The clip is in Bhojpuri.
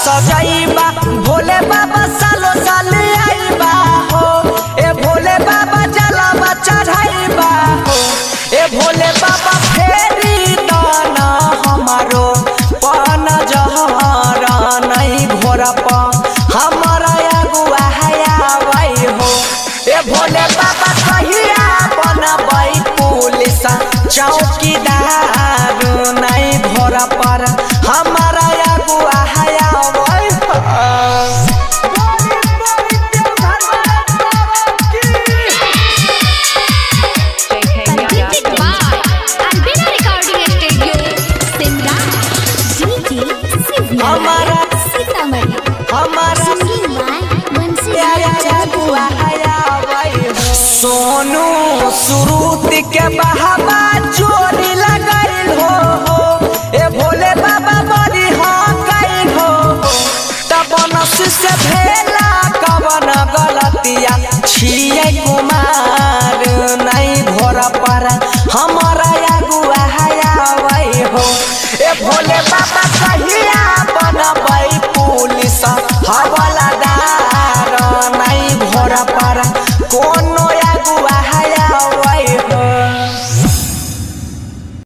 सजाइबा भोले बाबा सालो साल आइबा हो ए भोले बाबा जलावा चढ़ाइबा हो ए भोले बाबा फेरी दाना हमारो पन जहरा नहीं घोरा पा हमारा अगुआ हयावई हो ए भोले बाबा कहिया बनबई पुलिस चौकीदार नहीं घोरा पर हमारा अगुआ हयावई सोनू सुरुति के बहावा चोरी लगाइल हो ए भोले बाबा बड़ी हो गइल हो तब नस से भेला कवन गलतिया छिए कुमार